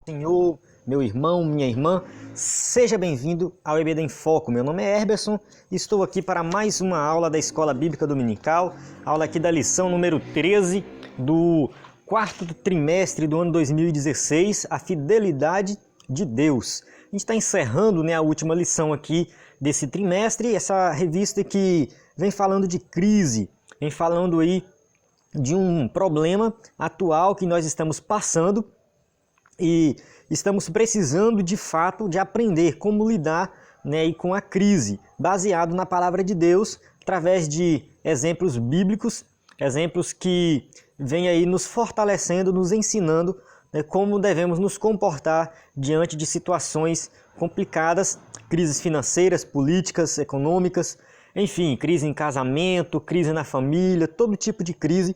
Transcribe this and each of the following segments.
Senhor, meu irmão, minha irmã, seja bem-vindo ao EBD em Foco. Meu nome é Herberson e estou aqui para mais uma aula da Escola Bíblica Dominical, aula aqui da lição número 13 do quarto trimestre do ano 2016, a fidelidade de Deus. A gente está encerrando, a última lição aqui desse trimestre, essa revista que vem falando de crise, vem falando aí de um problema atual que nós estamos passando e estamos precisando de fato de aprender como lidar com a crise, baseado na palavra de Deus, através de exemplos bíblicos, exemplos que vêm aí nos fortalecendo, nos ensinando como devemos nos comportar diante de situações complicadas, crises financeiras, políticas, econômicas, enfim, crise em casamento, crise na família, todo tipo de crise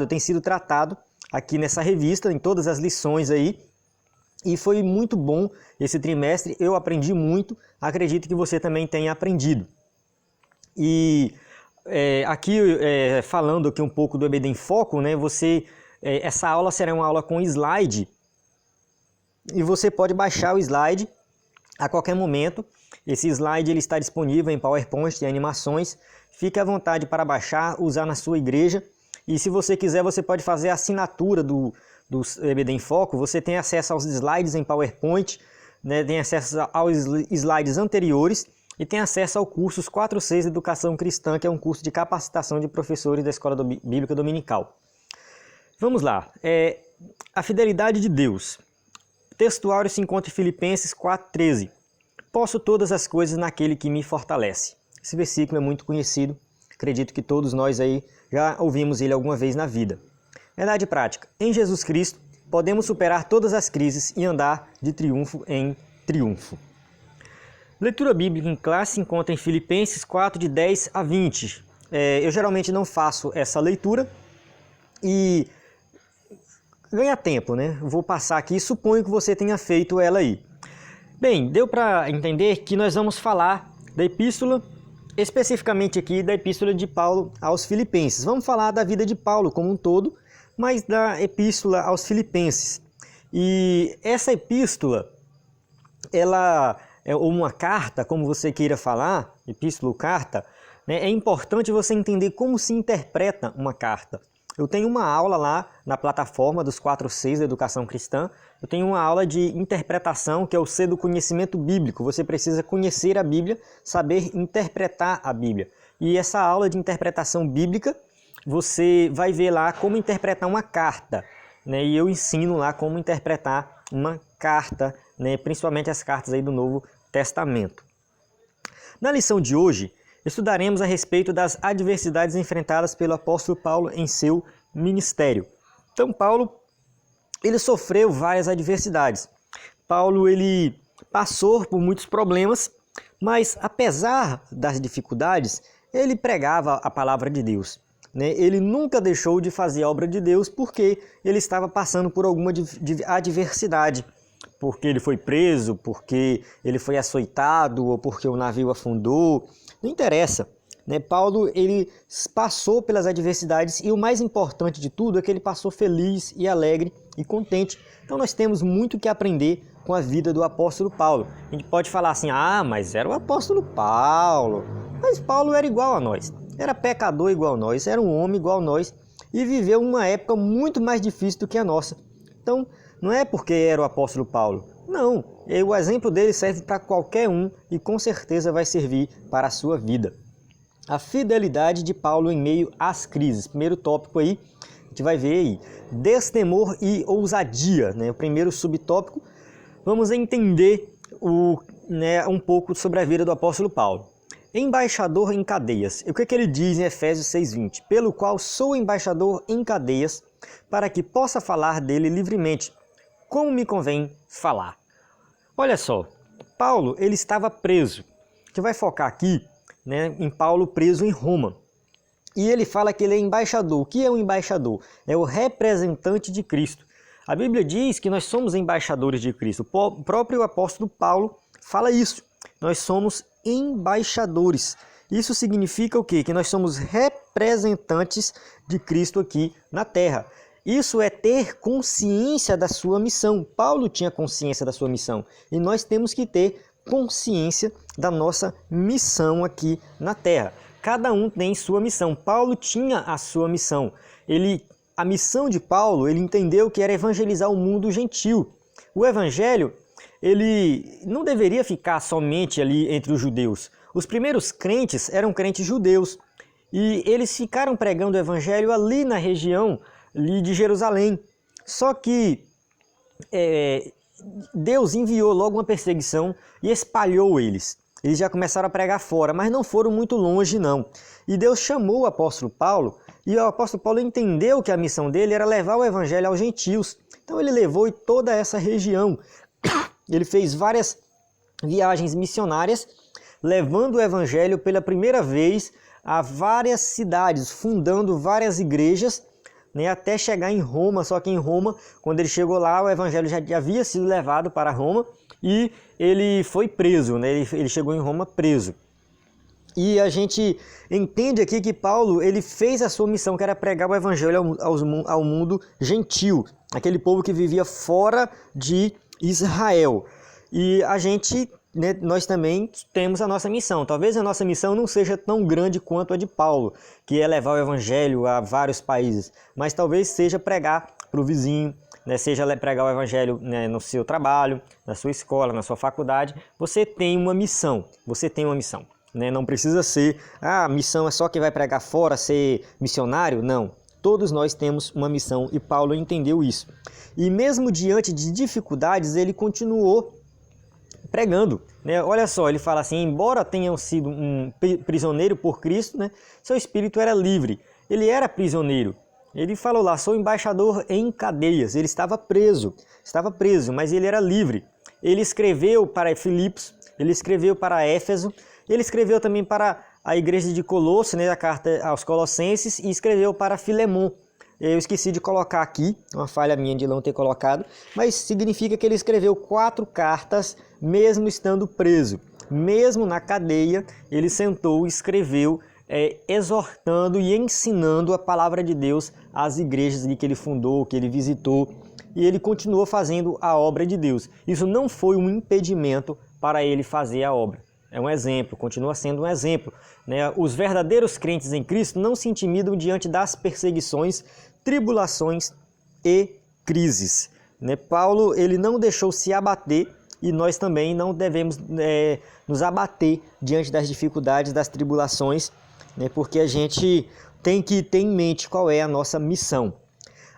tem sido tratado aqui nessa revista, em todas as lições aí, e foi muito bom esse trimestre, eu aprendi muito, acredito que você também tenha aprendido. E aqui, falando aqui um pouco do EBD em Foco, essa aula será uma aula com slide, e você pode baixar o slide a qualquer momento. Esse slide ele está disponível em PowerPoint, tem animações, fique à vontade para baixar, usar na sua igreja. E se você quiser, você pode fazer a assinatura do EBD em Foco. Você tem acesso aos slides em PowerPoint, tem acesso aos slides anteriores e tem acesso ao curso 4.6 Educação Cristã, que é um curso de capacitação de professores da Escola Bíblica Dominical. Vamos lá. A fidelidade de Deus. O textuário se encontra em Filipenses 4.13. Posso todas as coisas naquele que me fortalece. Esse versículo é muito conhecido. Acredito que todos nós aí já ouvimos ele alguma vez na vida. Verdade prática. Em Jesus Cristo, podemos superar todas as crises e andar de triunfo em triunfo. Leitura bíblica em classe se encontra em Filipenses 4, de 10 a 20. Eu geralmente não faço essa leitura e ganha tempo, Vou passar aqui e suponho que você tenha feito ela aí. Bem, deu para entender que nós vamos falar da epístola, especificamente aqui da epístola de Paulo aos Filipenses. Vamos falar da vida de Paulo como um todo, mas da epístola aos Filipenses. E essa epístola, ela é uma carta, como você queira falar, epístola ou carta, é importante você entender como se interpreta uma carta. Eu tenho uma aula lá na plataforma dos 4.6 da Educação Cristã. Eu tenho uma aula de interpretação, que é o C do conhecimento bíblico. Você precisa conhecer a Bíblia, saber interpretar a Bíblia. E essa aula de interpretação bíblica, você vai ver lá como interpretar uma carta. E eu ensino lá como interpretar uma carta, principalmente as cartas aí do Novo Testamento. Na lição de hoje, estudaremos a respeito das adversidades enfrentadas pelo apóstolo Paulo em seu ministério. Então, Paulo, ele sofreu várias adversidades. Paulo, ele passou por muitos problemas, mas apesar das dificuldades, ele pregava a palavra de Deus. Ele nunca deixou de fazer a obra de Deus porque ele estava passando por alguma adversidade. Porque ele foi preso, porque ele foi açoitado ou porque o navio afundou. Não interessa. Paulo, ele passou pelas adversidades e o mais importante de tudo é que ele passou feliz e alegre e contente. Então nós temos muito que aprender com a vida do apóstolo Paulo. A gente pode falar assim, mas era o apóstolo Paulo. Mas Paulo era igual a nós. Era pecador igual a nós, era um homem igual a nós e viveu uma época muito mais difícil do que a nossa. Então, não é porque era o apóstolo Paulo. Não, o exemplo dele serve para qualquer um e com certeza vai servir para a sua vida. A fidelidade de Paulo em meio às crises. Primeiro tópico aí, a gente vai ver aí, destemor e ousadia. O primeiro subtópico, vamos entender um pouco sobre a vida do apóstolo Paulo. Embaixador em cadeias. O que ele diz em Efésios 6:20? Pelo qual sou embaixador em cadeias, para que possa falar dele livremente, como me convém falar. Olha só, Paulo, ele estava preso. A gente vai focar aqui em Paulo preso em Roma. E ele fala que ele é embaixador. O que é um embaixador? É o representante de Cristo. A Bíblia diz que nós somos embaixadores de Cristo. O próprio apóstolo Paulo fala isso. Nós somos embaixadores. Isso significa o quê? Que nós somos representantes de Cristo aqui na terra. Isso é ter consciência da sua missão. Paulo tinha consciência da sua missão e nós temos que ter consciência da nossa missão aqui na Terra. Cada um tem sua missão. Paulo tinha a sua missão. A missão de Paulo, ele entendeu que era evangelizar o mundo gentil. O evangelho, ele não deveria ficar somente ali entre os judeus. Os primeiros crentes eram crentes judeus e eles ficaram pregando o evangelho ali na região ali de Jerusalém. Só que Deus enviou logo uma perseguição e espalhou eles. Eles já começaram a pregar fora, mas não foram muito longe não. E Deus chamou o apóstolo Paulo, e o apóstolo Paulo entendeu que a missão dele era levar o evangelho aos gentios. Então ele levou em toda essa região. Ele fez várias viagens missionárias, levando o evangelho pela primeira vez a várias cidades, fundando várias igrejas, né, até chegar em Roma. Só que em Roma, quando ele chegou lá, o evangelho já havia sido levado para Roma e ele foi preso, né? Ele chegou em Roma preso. E a gente entende aqui que Paulo ele fez a sua missão, que era pregar o evangelho ao mundo gentil, aquele povo que vivia fora de Israel. E a gente, né, nós também temos a nossa missão. Talvez a nossa missão não seja tão grande quanto a de Paulo, que é levar o evangelho a vários países, mas talvez seja pregar para o vizinho, né, seja pregar o evangelho, né, no seu trabalho, na sua escola, na sua faculdade. Você tem uma missão, né? Não precisa ser, a missão é só quem vai pregar fora, ser missionário, não. Todos nós temos uma missão e Paulo entendeu isso. E mesmo diante de dificuldades, ele continuou pregando, né? Olha só, ele fala assim, embora tenha sido um prisioneiro por Cristo, né, seu espírito era livre. Ele era prisioneiro. Ele falou lá, sou embaixador em cadeias. Ele estava preso, mas ele era livre. Ele escreveu para Filipos, ele escreveu para Éfeso, ele escreveu também para a igreja de Colosso, né, a carta aos Colossenses, e escreveu para Filemon. Eu esqueci de colocar aqui, uma falha minha de não ter colocado, mas significa que ele escreveu 4 cartas, mesmo estando preso. Mesmo na cadeia, ele sentou e escreveu, exortando e ensinando a palavra de Deus às igrejas que ele fundou, que ele visitou, e ele continuou fazendo a obra de Deus. Isso não foi um impedimento para ele fazer a obra. É um exemplo, continua sendo um exemplo, né? Os verdadeiros crentes em Cristo não se intimidam diante das perseguições, tribulações e crises, né? Paulo ele não deixou se abater e nós também não devemos nos abater diante das dificuldades, das tribulações, né? Porque a gente tem que ter em mente qual é a nossa missão.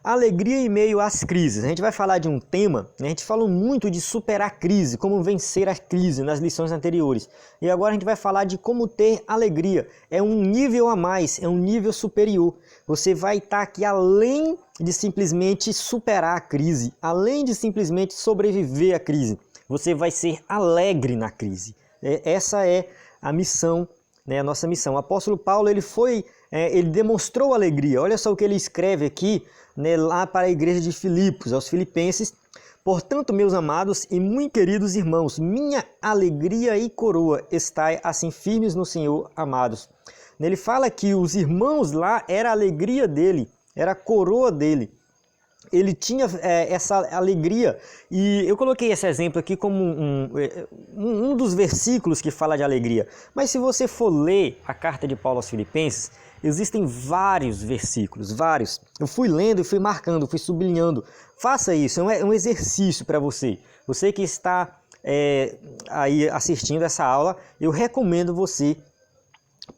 Alegria em meio às crises. A gente vai falar de um tema, né? A gente falou muito de superar a crise, como vencer a crise nas lições anteriores. E agora a gente vai falar de como ter alegria. É um nível a mais, é um nível superior. Você vai estar aqui além de simplesmente superar a crise, além de simplesmente sobreviver à crise. Você vai ser alegre na crise. Essa é a missão, né? A nossa missão. O apóstolo Paulo ele demonstrou alegria. Olha só o que ele escreve aqui, né, lá para a igreja de Filipos, aos filipenses. Portanto, meus amados e muito queridos irmãos, minha alegria e coroa, estai assim firmes no Senhor, amados. Ele fala que os irmãos lá era a alegria dele, era a coroa dele. Ele tinha essa alegria, e eu coloquei esse exemplo aqui como um dos versículos que fala de alegria. Mas se você for ler a carta de Paulo aos Filipenses, existem vários versículos, vários. Eu fui lendo e fui marcando, fui sublinhando. Faça isso, é um exercício para você. Você que está aí assistindo essa aula, eu recomendo você,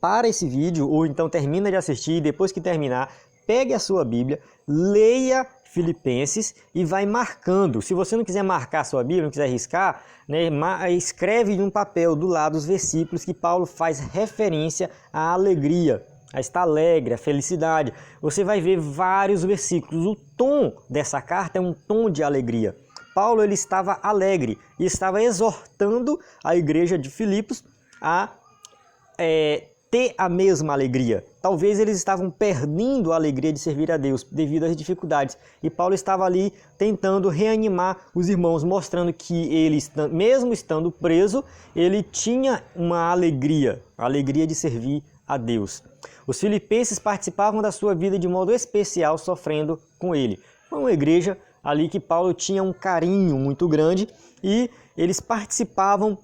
para esse vídeo, ou então termina de assistir e depois que terminar, pegue a sua Bíblia, leia Filipenses e vai marcando. Se você não quiser marcar a sua Bíblia, não quiser riscar, né, escreve em um papel do lado os versículos que Paulo faz referência à alegria, a estar alegre, a felicidade. Você vai ver vários versículos. O tom dessa carta é um tom de alegria. Paulo ele estava alegre e estava exortando a igreja de Filipos a ter a mesma alegria. Talvez eles estavam perdendo a alegria de servir a Deus devido às dificuldades. E Paulo estava ali tentando reanimar os irmãos, mostrando que ele, mesmo estando preso, ele tinha uma alegria, a alegria de servir a Deus. Os filipenses participavam da sua vida de modo especial, sofrendo com ele. Foi uma igreja ali que Paulo tinha um carinho muito grande e eles participavam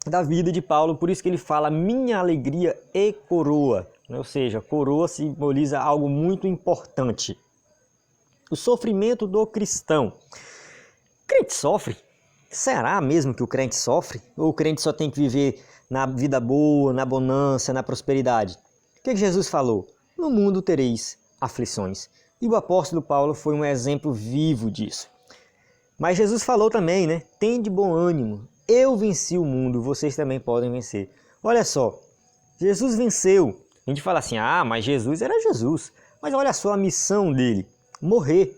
da vida de Paulo, por isso que ele fala minha alegria e coroa, ou seja, coroa simboliza algo muito importante. O sofrimento do cristão. O crente sofre? Será mesmo que o crente sofre? Ou o crente só tem que viver na vida boa, na bonança, na prosperidade? O que Jesus falou? No mundo tereis aflições. E o apóstolo Paulo foi um exemplo vivo disso. Mas Jesus falou também, né? Tende bom ânimo. Eu venci o mundo, vocês também podem vencer. Olha só, Jesus venceu. A gente fala assim, mas Jesus era Jesus. Mas olha só a missão dele, morrer.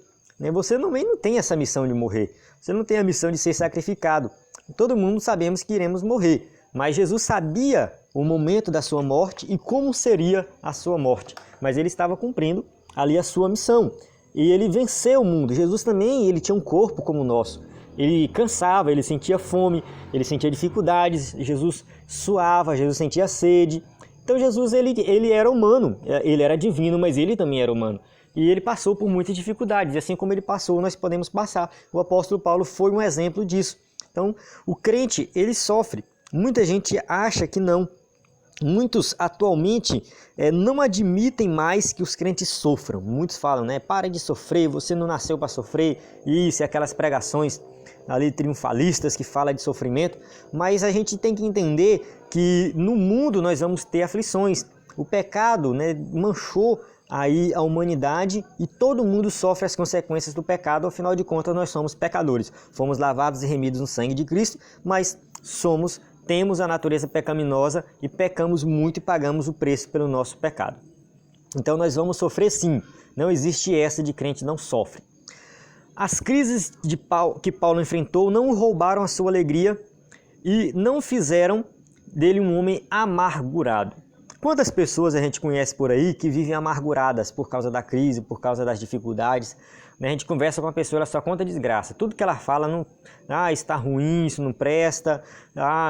Você também não tem essa missão de morrer. Você não tem a missão de ser sacrificado. Todo mundo sabemos que iremos morrer. Mas Jesus sabia o momento da sua morte e como seria a sua morte. Mas ele estava cumprindo ali a sua missão. E ele venceu o mundo. Jesus também, ele tinha um corpo como o nosso. Ele cansava, ele sentia fome, ele sentia dificuldades, Jesus suava, Jesus sentia sede. Então Jesus ele era humano, ele era divino, mas ele também era humano. E ele passou por muitas dificuldades, e assim como ele passou, nós podemos passar. O apóstolo Paulo foi um exemplo disso. Então o crente, ele sofre. Muita gente acha que não. Muitos atualmente não admitem mais que os crentes sofram. Muitos falam, né? Pare de sofrer, você não nasceu para sofrer. Isso, e aquelas pregações ali triunfalistas que falam de sofrimento. Mas a gente tem que entender que no mundo nós vamos ter aflições. O pecado, né, manchou aí a humanidade e todo mundo sofre as consequências do pecado. Afinal de contas, nós somos pecadores. Fomos lavados e remidos no sangue de Cristo, mas temos a natureza pecaminosa e pecamos muito e pagamos o preço pelo nosso pecado. Então nós vamos sofrer sim, não existe essa de crente não sofre. As crises que Paulo enfrentou não roubaram a sua alegria e não fizeram dele um homem amargurado. Quantas pessoas a gente conhece por aí que vivem amarguradas por causa da crise, por causa das dificuldades? A gente conversa com uma pessoa, ela só conta desgraça. Tudo que ela fala, isso está ruim, isso não presta,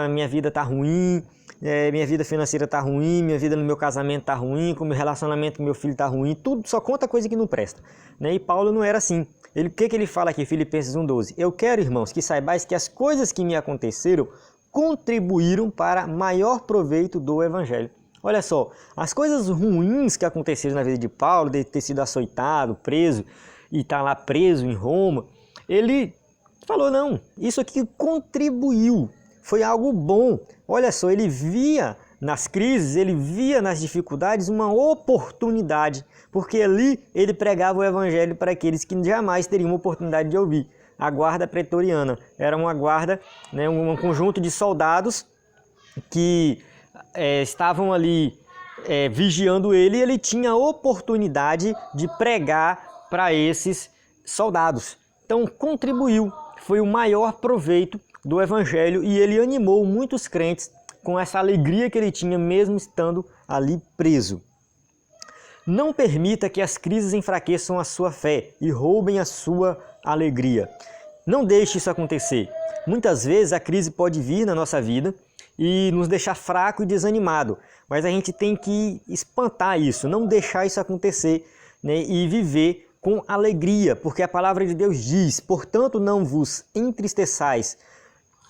minha vida está ruim, minha vida financeira está ruim, minha vida no meu casamento está ruim, com o meu relacionamento com meu filho está ruim, tudo só conta coisa que não presta. E Paulo não era assim. O que ele fala aqui, Filipenses 1,12? Eu quero, irmãos, que saibais que as coisas que me aconteceram contribuíram para maior proveito do Evangelho. Olha só, as coisas ruins que aconteceram na vida de Paulo, de ter sido açoitado, preso, e está lá preso em Roma, ele falou, não, isso aqui contribuiu, foi algo bom. Olha só, ele via nas crises, ele via nas dificuldades uma oportunidade, porque ali ele pregava o evangelho para aqueles que jamais teriam oportunidade de ouvir. A guarda pretoriana era uma guarda, um conjunto de soldados que estavam ali vigiando ele, e ele tinha a oportunidade de pregar para esses soldados. Então contribuiu, foi o maior proveito do evangelho e ele animou muitos crentes com essa alegria que ele tinha mesmo estando ali preso. Não permita que as crises enfraqueçam a sua fé e roubem a sua alegria. Não deixe isso acontecer. Muitas vezes a crise pode vir na nossa vida e nos deixar fraco e desanimado, mas a gente tem que espantar isso, não deixar isso acontecer, e viver com alegria, porque a palavra de Deus diz, portanto não vos entristeçais,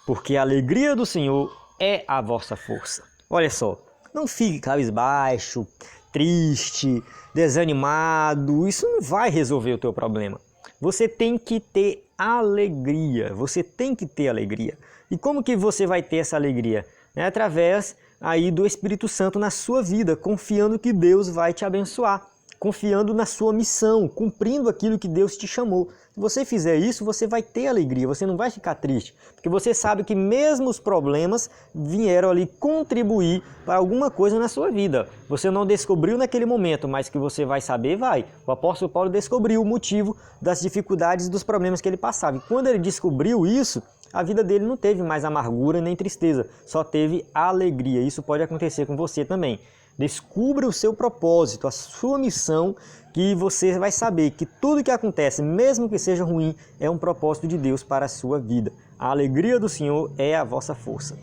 porque a alegria do Senhor é a vossa força. Olha só, não fique cabisbaixo, triste, desanimado, isso não vai resolver o teu problema. Você tem que ter alegria, você tem que ter alegria. E como que você vai ter essa alegria? Através aí do Espírito Santo na sua vida, confiando que Deus vai te abençoar, confiando na sua missão, cumprindo aquilo que Deus te chamou. Se você fizer isso, você vai ter alegria, você não vai ficar triste, porque você sabe que mesmo os problemas vieram ali contribuir para alguma coisa na sua vida. Você não descobriu naquele momento, mas que você vai saber, vai. O apóstolo Paulo descobriu o motivo das dificuldades e dos problemas que ele passava. E quando ele descobriu isso, a vida dele não teve mais amargura nem tristeza, só teve alegria. Isso pode acontecer com você também. Descubra o seu propósito, a sua missão, que você vai saber que tudo que acontece, mesmo que seja ruim, é um propósito de Deus para a sua vida. A alegria do Senhor é a vossa força.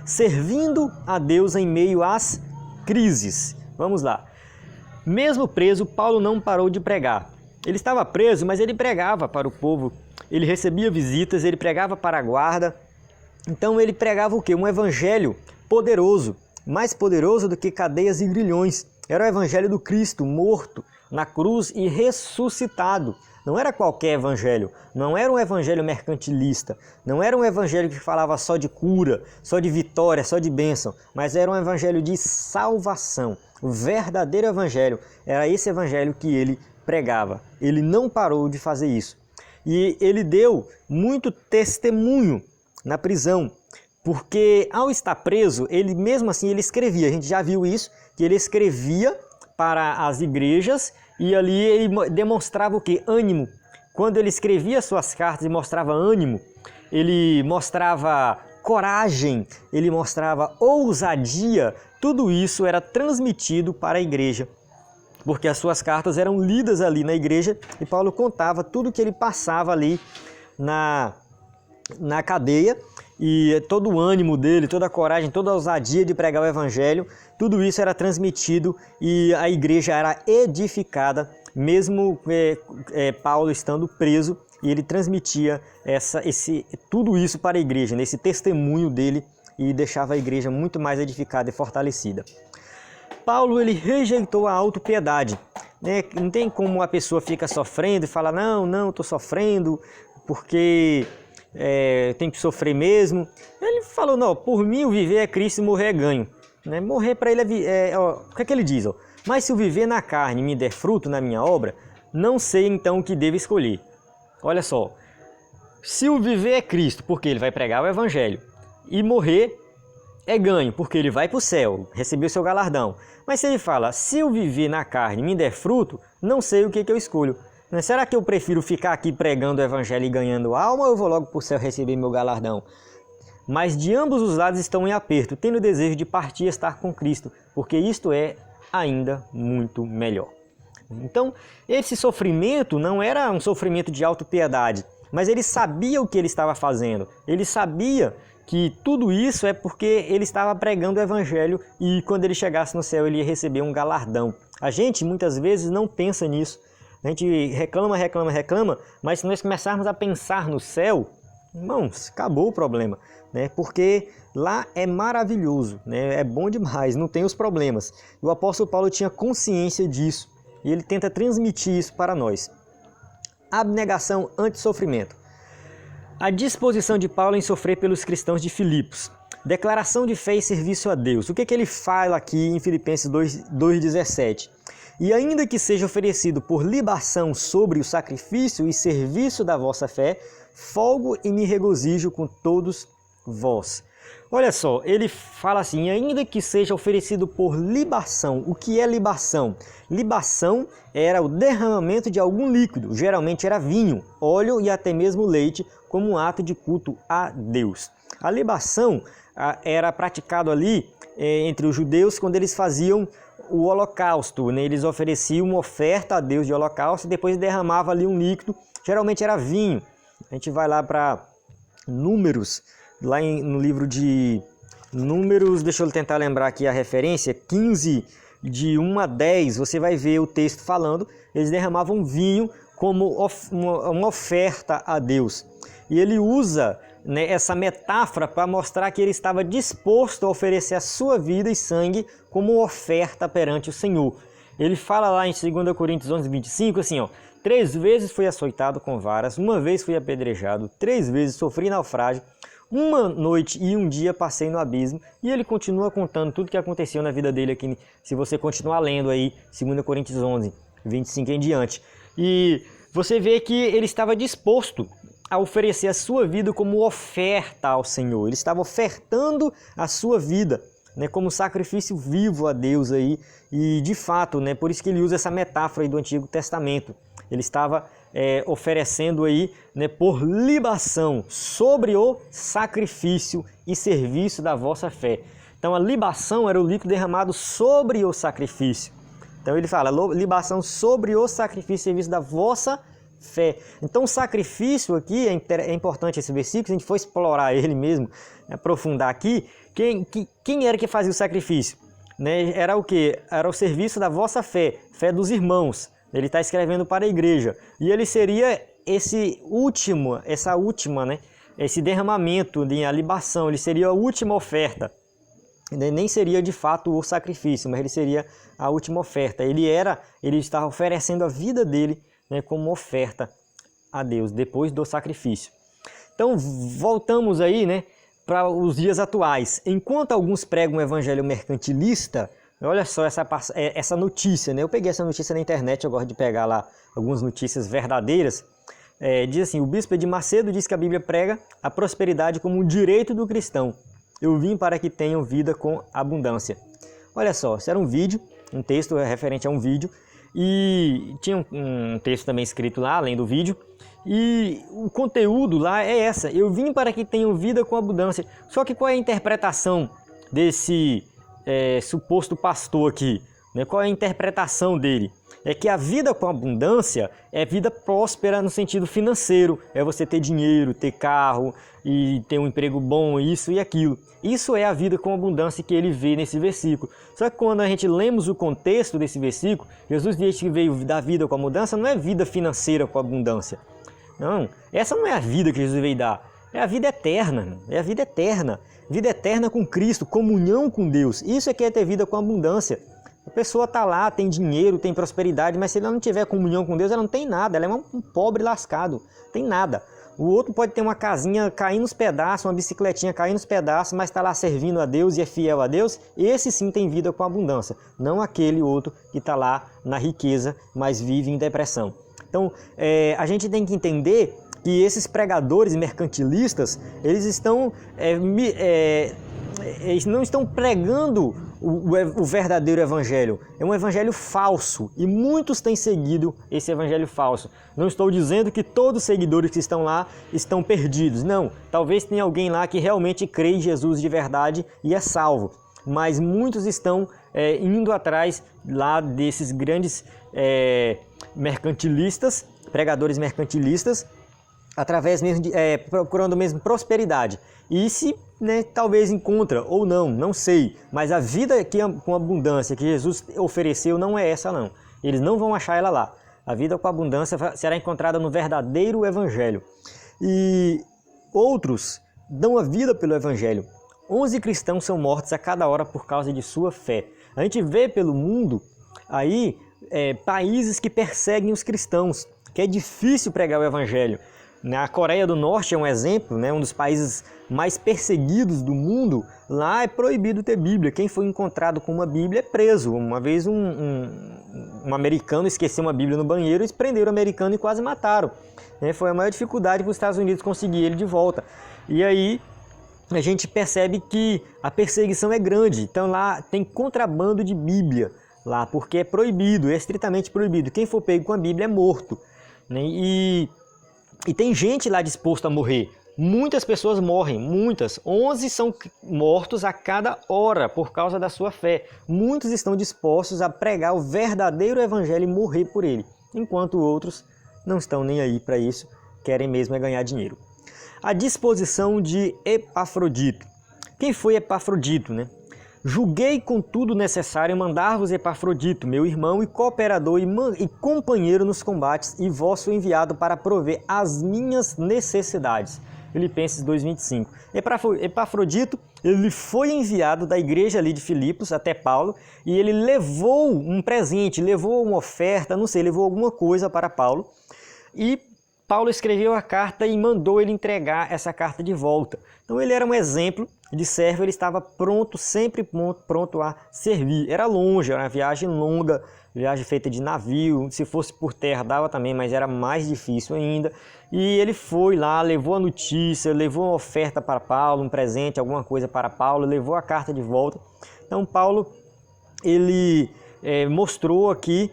Servindo a Deus em meio às crises. Vamos lá. Mesmo preso, Paulo não parou de pregar. Ele estava preso, mas ele pregava para o povo. Ele recebia visitas, ele pregava para a guarda. Então ele pregava o quê? Um evangelho poderoso, mais poderoso do que cadeias e grilhões. Era o evangelho do Cristo, morto na cruz e ressuscitado. Não era qualquer evangelho, não era um evangelho mercantilista, não era um evangelho que falava só de cura, só de vitória, só de bênção, mas era um evangelho de salvação. O verdadeiro evangelho era esse evangelho que ele pregava. Ele não parou de fazer isso. E ele deu muito testemunho na prisão, porque ao estar preso, ele mesmo assim ele escrevia, a gente já viu isso, que ele escrevia para as igrejas e ali ele demonstrava o que? Ânimo. Quando ele escrevia suas cartas e mostrava ânimo, ele mostrava coragem, ele mostrava ousadia, tudo isso era transmitido para a igreja, porque as suas cartas eram lidas ali na igreja e Paulo contava tudo que ele passava ali na cadeia, e todo o ânimo dele, toda a coragem, toda a ousadia de pregar o evangelho, tudo isso era transmitido e a igreja era edificada, mesmo Paulo estando preso, e ele transmitia tudo isso para a igreja, nesse testemunho dele, e deixava a igreja muito mais edificada e fortalecida. Paulo ele rejeitou a autopiedade, né? Não tem como a pessoa fica sofrendo e fala, não, estou sofrendo porque tem que sofrer mesmo. Ele falou, não, por mim o viver é Cristo e morrer é ganho. Né? Morrer para ele o que é que ele diz? Mas se o viver na carne me der fruto na minha obra, não sei então o que devo escolher. Olha só, se o viver é Cristo, porque ele vai pregar o evangelho, e morrer é ganho, porque ele vai para o céu, receber o seu galardão. Mas se ele fala, se o viver na carne me der fruto, não sei o que eu escolho. Será que eu prefiro ficar aqui pregando o evangelho e ganhando alma, ou eu vou logo para o céu receber meu galardão? Mas de ambos os lados estão em aperto, tendo o desejo de partir e estar com Cristo, porque isto é ainda muito melhor. Então, esse sofrimento não era um sofrimento de autopiedade, mas ele sabia o que ele estava fazendo. Ele sabia que tudo isso é porque ele estava pregando o evangelho e quando ele chegasse no céu ele ia receber um galardão. A gente muitas vezes não pensa nisso. A gente reclama, mas se nós começarmos a pensar no céu, irmãos, acabou o problema, né? Porque lá é maravilhoso, né? É bom demais, não tem os problemas. O apóstolo Paulo tinha consciência disso e ele tenta transmitir isso para nós. Abnegação ante sofrimento. A disposição de Paulo em sofrer pelos cristãos de Filipos. Declaração de fé e serviço a Deus. O que ele fala aqui em Filipenses 2,17? E ainda que seja oferecido por libação sobre o sacrifício e serviço da vossa fé, folgo e me regozijo com todos vós. Olha só, ele fala assim, ainda que seja oferecido por libação. O que é libação? Libação era o derramamento de algum líquido, geralmente era vinho, óleo e até mesmo leite, como um ato de culto a Deus. A libação era praticado ali entre os judeus quando eles faziam o holocausto, né? Eles ofereciam uma oferta a Deus de holocausto e depois derramava ali um líquido, geralmente era vinho. A gente vai lá para Números, lá no livro de Números, deixa eu tentar lembrar aqui a referência, 15, de 1 a 10, você vai ver o texto falando, eles derramavam vinho como uma oferta a Deus. E ele usa, né, essa metáfora para mostrar que ele estava disposto a oferecer a sua vida e sangue como oferta perante o Senhor. Ele fala lá em 2 Coríntios 11, 25, assim, ó, 3 vezes fui açoitado com varas, 1 vez fui apedrejado, 3 vezes sofri naufrágio, 1 noite e 1 dia passei no abismo. E ele continua contando tudo que aconteceu na vida dele aqui, se você continuar lendo aí 2 Coríntios 11, 25 em diante. E você vê que ele estava disposto a oferecer a sua vida como oferta ao Senhor. Ele estava ofertando a sua vida, né, como sacrifício vivo a Deus aí. E de fato, né, por isso que ele usa essa metáfora aí do Antigo Testamento. Ele estava oferecendo aí, né, por libação sobre o sacrifício e serviço da vossa fé. Então a libação era o líquido derramado sobre o sacrifício. Então ele fala, libação sobre o sacrifício e serviço da vossa fé. Então o sacrifício aqui, é importante esse versículo, se a gente for explorar ele mesmo, aprofundar aqui, quem era que fazia o sacrifício? né, era o quê? Era o serviço da vossa fé, fé dos irmãos. Ele está escrevendo para a igreja. E ele seria essa última, né, esse derramamento de a libação, ele seria a última oferta. Nem seria de fato o sacrifício, mas ele seria a última oferta. Ele estava oferecendo a vida dele, né, como oferta a Deus, depois do sacrifício. Então, voltamos aí, né, para os dias atuais. Enquanto alguns pregam um evangelho mercantilista, olha só essa notícia, né? Eu peguei essa notícia na internet, eu gosto de pegar lá algumas notícias verdadeiras. Diz assim, o bispo de Macedo diz que a Bíblia prega a prosperidade como um direito do cristão. Eu vim para que tenham vida com abundância. Olha só, isso era um vídeo, um texto referente a um vídeo, e tinha um texto também escrito lá, além do vídeo, e o conteúdo lá é essa: eu vim para que tenham vida com abundância. Só que qual é a interpretação desse suposto pastor aqui? Né? Qual é a interpretação dele? É que a vida com abundância é vida próspera no sentido financeiro. É você ter dinheiro, ter carro e ter um emprego bom, isso e aquilo. Isso é a vida com abundância que ele vê nesse versículo. Só que quando a gente lemos o contexto desse versículo, Jesus diz que veio dar vida com abundância, não é vida financeira com abundância. Não, essa não é a vida que Jesus veio dar. É a vida eterna, é a vida eterna. Vida eterna com Cristo, comunhão com Deus. Isso é que é ter vida com abundância. A pessoa está lá, tem dinheiro, tem prosperidade, mas se ela não tiver comunhão com Deus, ela não tem nada. Ela é um pobre lascado, tem nada. O outro pode ter uma casinha cair nos pedaços, uma bicicletinha cair nos pedaços, mas está lá servindo a Deus e é fiel a Deus. Esse sim tem vida com abundância, não aquele outro que está lá na riqueza, mas vive em depressão. Então, a gente tem que entender que esses pregadores mercantilistas, eles não estão pregando o verdadeiro evangelho. É um evangelho falso e muitos têm seguido esse evangelho falso. Não estou dizendo que todos os seguidores que estão lá estão perdidos. Não, talvez tenha alguém lá que realmente crê em Jesus de verdade e é salvo. Mas muitos estão indo atrás lá desses grandes mercantilistas, pregadores mercantilistas, através mesmo procurando mesmo prosperidade. E se talvez encontra ou não sei, mas a vida com abundância que Jesus ofereceu não é essa não. Eles não vão achar ela lá. A vida com abundância será encontrada no verdadeiro evangelho. E outros dão a vida pelo evangelho. 11 cristãos são mortos a cada hora por causa de sua fé. A gente vê pelo mundo aí países que perseguem os cristãos, que é difícil pregar o evangelho. Na Coreia do Norte é um exemplo, um dos países mais perseguidos do mundo. Lá é proibido ter Bíblia. Quem foi encontrado com uma Bíblia é preso. Uma vez um americano esqueceu uma Bíblia no banheiro, eles prenderam o americano e quase mataram. Foi a maior dificuldade para os Estados Unidos conseguir ele de volta. E aí a gente percebe que a perseguição é grande. Então lá tem contrabando de Bíblia, lá, porque é proibido, é estritamente proibido. Quem for pego com a Bíblia é morto. E tem gente lá disposta a morrer. Muitas pessoas morrem, muitas. 11 são mortos a cada hora por causa da sua fé. Muitos estão dispostos a pregar o verdadeiro evangelho e morrer por ele, enquanto outros não estão nem aí para isso, querem mesmo ganhar dinheiro. A disposição de Epafrodito. Quem foi Epafrodito, Julguei com tudo necessário mandar-vos Epafrodito, meu irmão e cooperador e companheiro nos combates, e vosso enviado para prover as minhas necessidades. Filipenses 2:25. Epafrodito, ele foi enviado da igreja ali de Filipos até Paulo, e ele levou um presente, levou uma oferta, não sei, levou alguma coisa para Paulo, e Paulo escreveu a carta e mandou ele entregar essa carta de volta. Então ele era um exemplo de servo, ele estava pronto, sempre pronto a servir. Era longe, era uma viagem longa, viagem feita de navio. Se fosse por terra dava também, mas era mais difícil ainda. E ele foi lá, levou a notícia, levou uma oferta para Paulo, um presente, alguma coisa para Paulo, levou a carta de volta. Então Paulo, ele mostrou aqui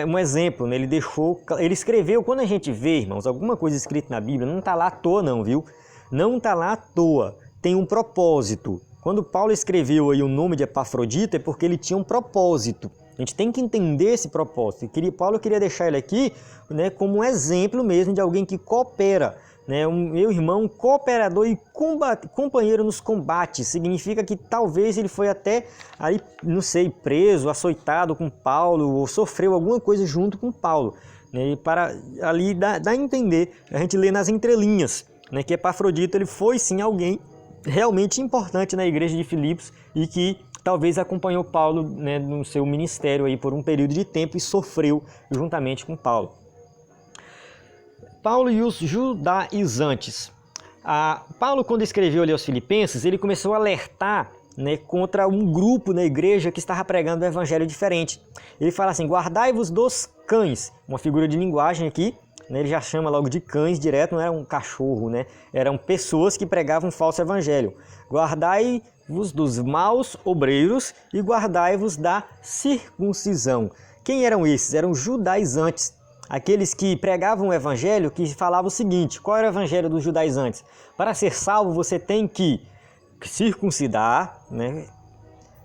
um exemplo, ele escreveu. Quando a gente vê, irmãos, alguma coisa escrita na Bíblia, não está lá à toa não, viu? Não está lá à toa, tem um propósito. Quando Paulo escreveu aí o nome de Epafrodito é porque ele tinha um propósito. A gente tem que entender esse propósito. Paulo queria deixar ele aqui como um exemplo mesmo de alguém que coopera, né? Um meu irmão, cooperador e companheiro nos combates. Significa que talvez ele foi até, aí, não sei, preso, açoitado com Paulo, ou sofreu alguma coisa junto com Paulo. Né? E para ali dá a entender, a gente lê nas entrelinhas, né, que Epafrodito ele foi sim alguém realmente importante na igreja de Filipos e que talvez acompanhou Paulo, né, no seu ministério aí por um período de tempo e sofreu juntamente com Paulo. Paulo e os judaizantes. Paulo, quando escreveu ali aos Filipenses, ele começou a alertar, né, contra um grupo na igreja que estava pregando um evangelho diferente. Ele fala assim: guardai-vos dos cães, uma figura de linguagem aqui, né, ele já chama logo de cães direto, não era um cachorro, né, eram pessoas que pregavam um falso evangelho. Guardai-vos dos maus obreiros e guardai-vos da circuncisão. Quem eram esses? Eram judaizantes, aqueles que pregavam o evangelho, que falavam o seguinte: qual era o evangelho dos judaizantes? Para ser salvo você tem que circuncidar, né,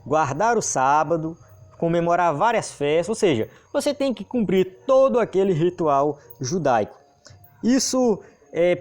guardar o sábado, comemorar várias festas, ou seja, você tem que cumprir todo aquele ritual judaico. Isso,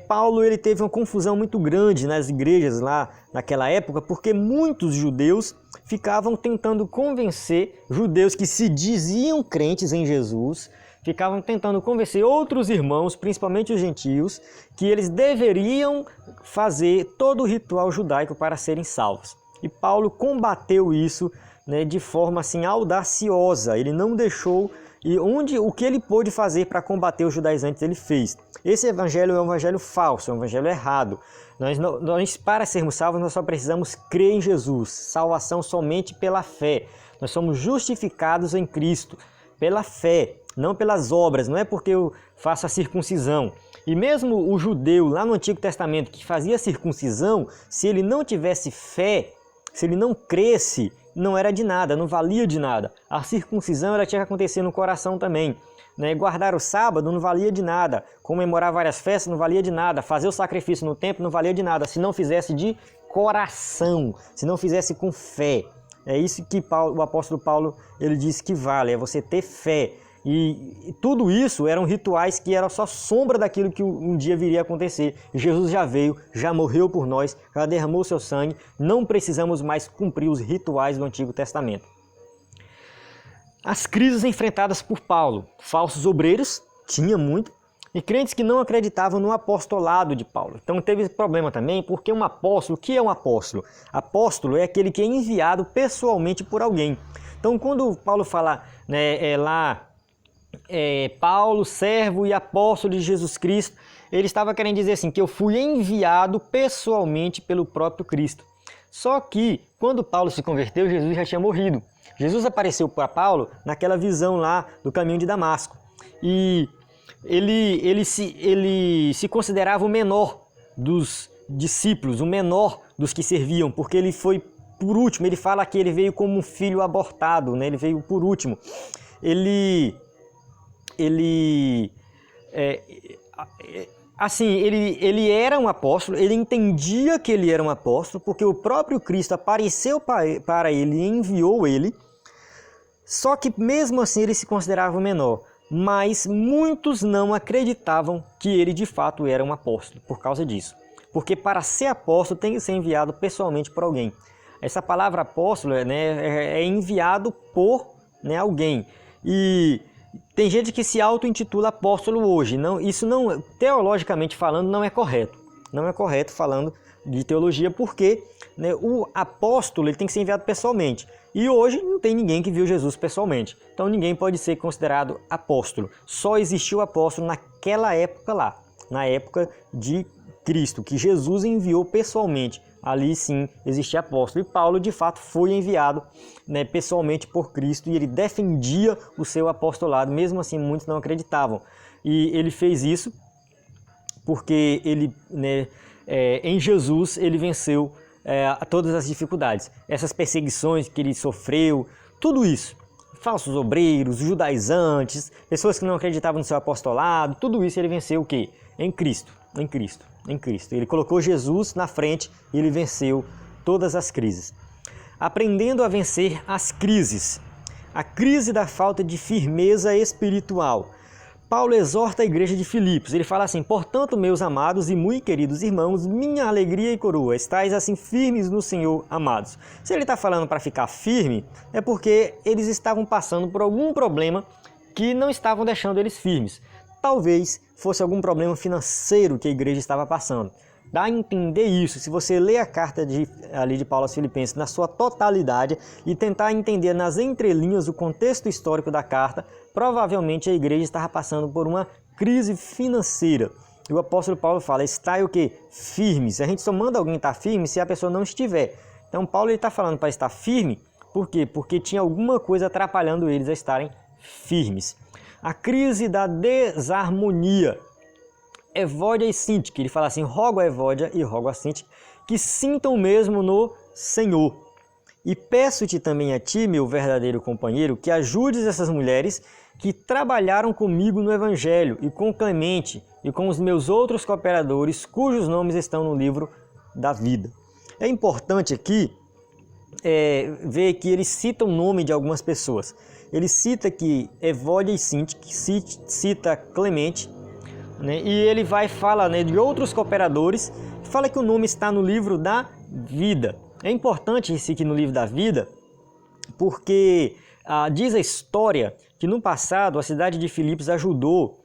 Paulo ele teve uma confusão muito grande nas igrejas lá naquela época, porque muitos judeus ficavam tentando convencer, judeus que se diziam crentes em Jesus, ficavam tentando convencer outros irmãos, principalmente os gentios, que eles deveriam fazer todo o ritual judaico para serem salvos. E Paulo combateu isso, né, de forma assim audaciosa. Ele não deixou, e o que ele pôde fazer para combater os judaizantes ele fez. Esse evangelho é um evangelho falso, é um evangelho errado. Nós para sermos salvos nós só precisamos crer em Jesus, salvação somente pela fé. Nós somos justificados em Cristo pela fé, não pelas obras, não é porque eu faço a circuncisão. E mesmo o judeu lá no Antigo Testamento que fazia circuncisão, se ele não tivesse fé, se ele não cresce, não era de nada, não valia de nada. A circuncisão ela tinha que acontecer no coração também. Né? Guardar o sábado não valia de nada, comemorar várias festas não valia de nada, fazer o sacrifício no templo não valia de nada, se não fizesse de coração, se não fizesse com fé. É isso que o apóstolo Paulo ele diz que vale, é você ter fé. E tudo isso eram rituais que eram só sombra daquilo que um dia viria a acontecer. Jesus já veio, já morreu por nós, já derramou seu sangue, não precisamos mais cumprir os rituais do Antigo Testamento. As crises enfrentadas por Paulo, falsos obreiros, tinha muito, e crentes que não acreditavam no apostolado de Paulo. Então teve esse problema também, porque um apóstolo, o que é um apóstolo? Apóstolo é aquele que é enviado pessoalmente por alguém. Então quando Paulo fala, né, Paulo, servo e apóstolo de Jesus Cristo, ele estava querendo dizer assim, que eu fui enviado pessoalmente pelo próprio Cristo. Só que quando Paulo se converteu, Jesus já tinha morrido. Jesus apareceu para Paulo naquela visão lá do caminho de Damasco. E ele se considerava o menor dos discípulos, o menor dos que serviam, porque ele foi por último. Ele fala que ele veio como um filho abortado, né? Ele veio por último. Ele era um apóstolo, ele entendia que ele era um apóstolo, porque o próprio Cristo apareceu para ele e enviou ele, só que mesmo assim ele se considerava o menor, mas muitos não acreditavam que ele de fato era um apóstolo, por causa disso. Porque para ser apóstolo tem que ser enviado pessoalmente por alguém. Essa palavra apóstolo, né, é enviado por, né, alguém. E tem gente que se auto-intitula apóstolo hoje. Não, isso não, teologicamente falando, não é correto. Não é correto falando de teologia, porque, né, o apóstolo ele tem que ser enviado pessoalmente. E hoje não tem ninguém que viu Jesus pessoalmente. Então ninguém pode ser considerado apóstolo. Só existiu apóstolo naquela época lá, na época de Cristo, que Jesus enviou pessoalmente. Ali sim existia apóstolo. E Paulo de fato foi enviado, né, pessoalmente por Cristo, e ele defendia o seu apostolado. Mesmo assim muitos não acreditavam. E ele fez isso porque ele, né, em Jesus ele venceu todas as dificuldades. Essas perseguições que ele sofreu, tudo isso. Falsos obreiros, judaizantes, pessoas que não acreditavam no seu apostolado, tudo isso ele venceu o quê? Em Cristo. Em Cristo, em Cristo. Ele colocou Jesus na frente e ele venceu todas as crises. Aprendendo a vencer as crises. A crise da falta de firmeza espiritual. Paulo exorta a igreja de Filipos. Ele fala assim: portanto, meus amados e muito queridos irmãos, minha alegria e coroa, estáis assim firmes no Senhor, amados. Se ele está falando para ficar firme, é porque eles estavam passando por algum problema que não estavam deixando eles firmes. Talvez fosse algum problema financeiro que a igreja estava passando. Dá a entender isso. Se você ler a carta de Paulo aos Filipenses na sua totalidade e tentar entender nas entrelinhas o contexto histórico da carta, provavelmente a igreja estava passando por uma crise financeira. E o apóstolo Paulo fala: estai o quê? Firmes. A gente só manda alguém estar firme se a pessoa não estiver. Então Paulo está falando para estar firme, por quê? Porque tinha alguma coisa atrapalhando eles a estarem firmes. A crise da desarmonia. Evódia e Sintique, ele fala assim: rogo a Evódia e rogo a Sintique que sintam mesmo no Senhor. E peço-te também a ti, meu verdadeiro companheiro, que ajudes essas mulheres que trabalharam comigo no Evangelho, e com Clemente e com os meus outros cooperadores, cujos nomes estão no livro da vida. É importante aqui ver que ele cita o nome de algumas pessoas. Ele cita aqui Evódia e Sintique, cita Clemente, e ele fala de outros cooperadores, fala que o nome está no livro da vida. É importante isso aqui no livro da vida, porque diz a história que no passado a cidade de Filipos ajudou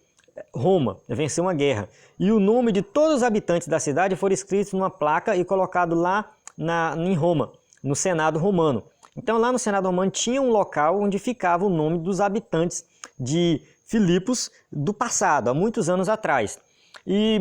Roma a vencer uma guerra. E o nome de todos os habitantes da cidade foram escritos numa placa e colocado lá em Roma, no Senado romano. Então lá no Senado romano tinha um local onde ficava o nome dos habitantes de Filipos do passado, há muitos anos atrás. E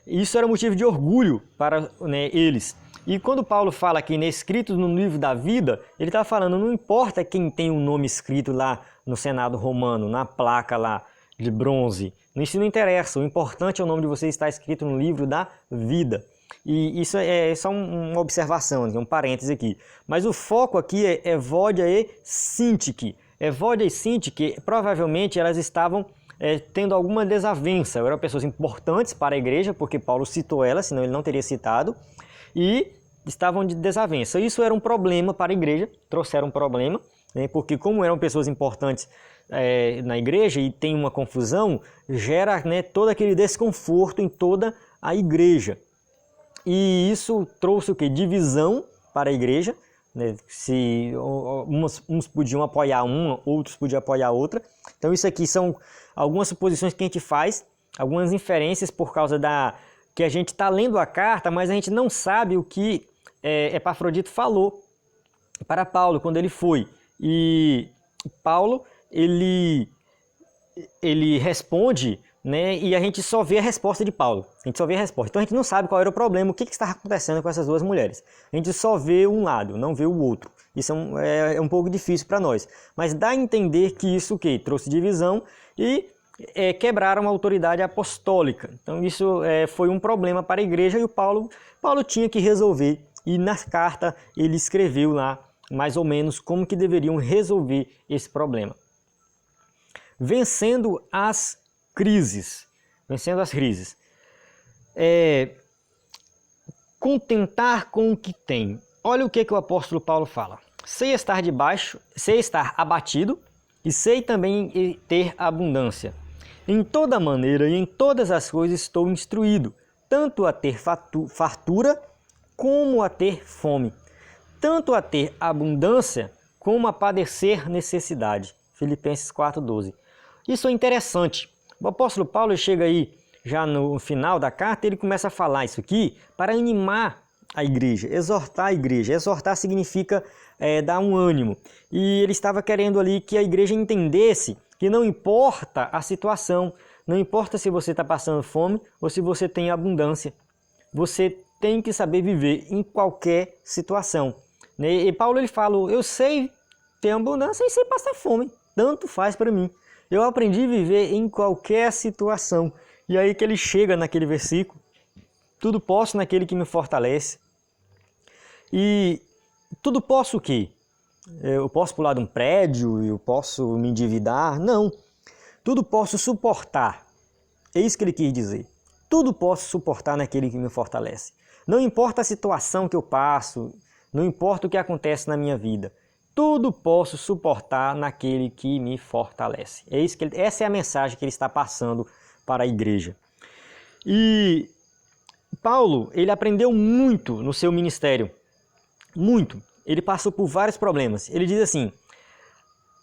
isso era motivo de orgulho para eles. E quando Paulo fala aqui, escrito no livro da vida, ele está falando: não importa quem tem um nome escrito lá no Senado romano, na placa lá de bronze, isso não interessa, o importante é o nome de vocês estar escrito no livro da vida. E isso é só uma observação, um parêntese aqui. Mas o foco aqui é Evódia e Sintique. Evódia e Sintique, provavelmente elas estavam tendo alguma desavença. Eram pessoas importantes para a igreja, porque Paulo citou elas, senão ele não teria citado, e estavam de desavença. Isso era um problema para a igreja, trouxeram um problema, porque como eram pessoas importantes na igreja e tem uma confusão, gera todo aquele desconforto em toda a igreja. E isso trouxe o quê? Divisão para a igreja. Se uns podiam apoiar uma, outros podiam apoiar outra. Então isso aqui são algumas suposições que a gente faz, algumas inferências por causa que a gente está lendo a carta, mas a gente não sabe o que Epafrodito falou para Paulo quando ele foi. E Paulo, ele responde, e a gente só vê a resposta de Paulo. A gente só vê a resposta. Então a gente não sabe qual era o problema, o que estava acontecendo com essas duas mulheres. A gente só vê um lado, não vê o outro. Isso é um pouco difícil para nós. Mas dá a entender que isso trouxe divisão e quebraram a autoridade apostólica. Então isso foi um problema para a igreja e o Paulo tinha que resolver. E na carta ele escreveu lá mais ou menos como que deveriam resolver esse problema. Vencendo as crises. Contentar com o que tem. Olha o que o apóstolo Paulo fala. Sei estar abatido e sei também ter abundância. Em toda maneira e em todas as coisas estou instruído, tanto a ter fartura como a ter fome, tanto a ter abundância como a padecer necessidade. Filipenses 4,12. Isso é interessante. O apóstolo Paulo chega aí, já no final da carta, ele começa a falar isso aqui para animar a igreja, exortar a igreja. Exortar significa dar um ânimo. E ele estava querendo ali que a igreja entendesse que não importa a situação, não importa se você está passando fome ou se você tem abundância. Você tem que saber viver em qualquer situação. E Paulo ele fala: eu sei ter abundância e sei passar fome, tanto faz para mim. Eu aprendi a viver em qualquer situação. E aí que ele chega naquele versículo: tudo posso naquele que me fortalece. E tudo posso o quê? Eu posso pular de um prédio, eu posso me endividar? Não. Tudo posso suportar. É isso que ele quis dizer. Tudo posso suportar naquele que me fortalece. Não importa a situação que eu passo, não importa o que acontece na minha vida. tudo posso suportar naquele que me fortalece. Essa é a mensagem que ele está passando para a igreja. E Paulo, ele aprendeu muito no seu ministério. Muito. Ele passou por vários problemas. Ele diz assim: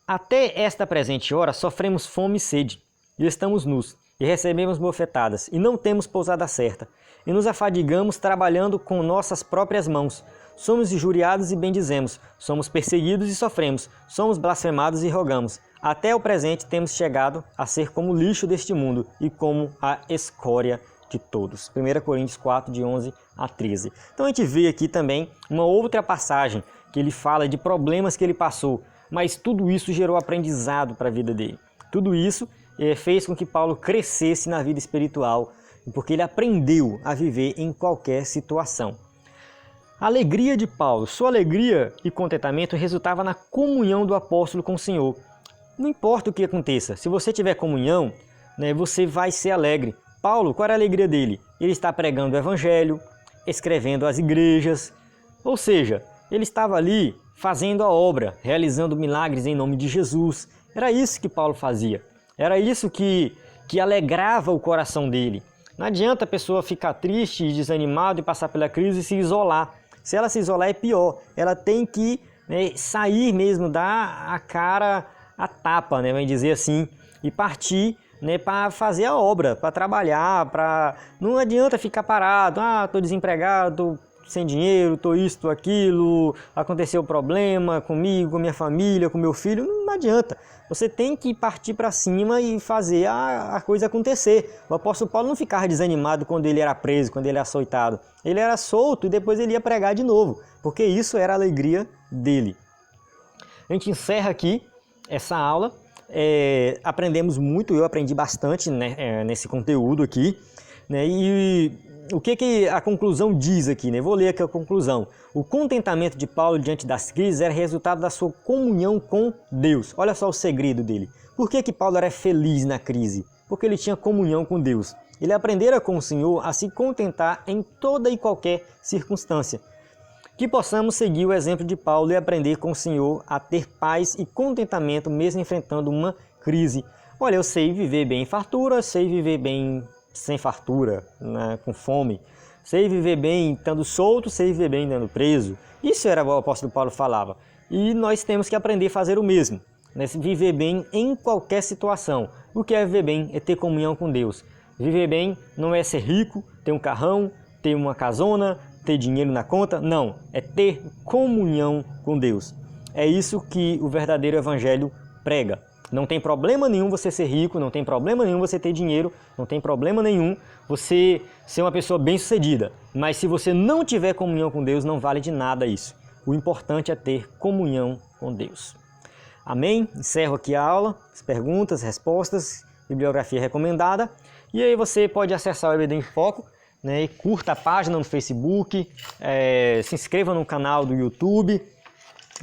até esta presente hora sofremos fome e sede, e estamos nus, e recebemos bofetadas, e não temos pousada certa, e nos afadigamos trabalhando com nossas próprias mãos. Somos injuriados e bendizemos, somos perseguidos e sofremos, somos blasfemados e rogamos. Até o presente temos chegado a ser como o lixo deste mundo e como a escória de todos. 1 Coríntios 4, de 11 a 13. Então a gente vê aqui também uma outra passagem que ele fala de problemas que ele passou, mas tudo isso gerou aprendizado para a vida dele. Tudo isso fez com que Paulo crescesse na vida espiritual, porque ele aprendeu a viver em qualquer situação. A alegria de Paulo, sua alegria e contentamento resultava na comunhão do apóstolo com o Senhor. Não importa o que aconteça, se você tiver comunhão, você vai ser alegre. Paulo, qual era a alegria dele? Ele está pregando o evangelho, escrevendo às igrejas, ou seja, ele estava ali fazendo a obra, realizando milagres em nome de Jesus. Era isso que Paulo fazia, era isso que alegrava o coração dele. Não adianta a pessoa ficar triste e desanimada e passar pela crise e se isolar. Se ela se isolar é pior, ela tem que sair mesmo, dar a cara a tapa, vamos dizer assim, e partir para fazer a obra, para trabalhar, não adianta ficar parado, estou desempregado, estou sem dinheiro, estou isso, estou aquilo, aconteceu problema comigo, com minha família, com meu filho, não adianta. Você tem que partir para cima e fazer a coisa acontecer. O apóstolo Paulo não ficava desanimado quando ele era preso, quando ele era açoitado. Ele era solto e depois ele ia pregar de novo, porque isso era a alegria dele. A gente encerra aqui essa aula. Aprendemos muito, eu aprendi bastante nesse conteúdo aqui. E o que a conclusão diz aqui? Vou ler aqui a conclusão. O contentamento de Paulo diante das crises era resultado da sua comunhão com Deus. Olha só o segredo dele. Por que Paulo era feliz na crise? Porque ele tinha comunhão com Deus. Ele aprendera com o Senhor a se contentar em toda e qualquer circunstância. Que possamos seguir o exemplo de Paulo e aprender com o Senhor a ter paz e contentamento mesmo enfrentando uma crise. Olha, eu sei viver bem em fartura, sei viver bem sem fartura, com fome. Sei viver bem estando solto, sei viver bem estando preso. Isso era o que o apóstolo Paulo falava. E nós temos que aprender a fazer o mesmo. Viver bem em qualquer situação. O que é viver bem? É ter comunhão com Deus. Viver bem não é ser rico, ter um carrão, ter uma casona, ter dinheiro na conta. Não, é ter comunhão com Deus. É isso que o verdadeiro evangelho prega. Não tem problema nenhum você ser rico, não tem problema nenhum você ter dinheiro, não tem problema nenhum você ser uma pessoa bem-sucedida. Mas se você não tiver comunhão com Deus, não vale de nada isso. O importante é ter comunhão com Deus. Amém? Encerro aqui a aula, as perguntas, respostas, bibliografia recomendada. E aí você pode acessar o EBD em Foco, e curta a página no Facebook, se inscreva no canal do YouTube,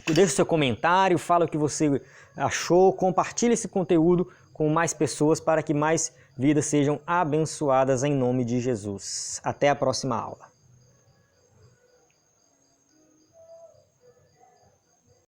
deixe o seu comentário, fala o que você achou, compartilhe esse conteúdo com mais pessoas para que mais vidas sejam abençoadas em nome de Jesus. Até a próxima aula.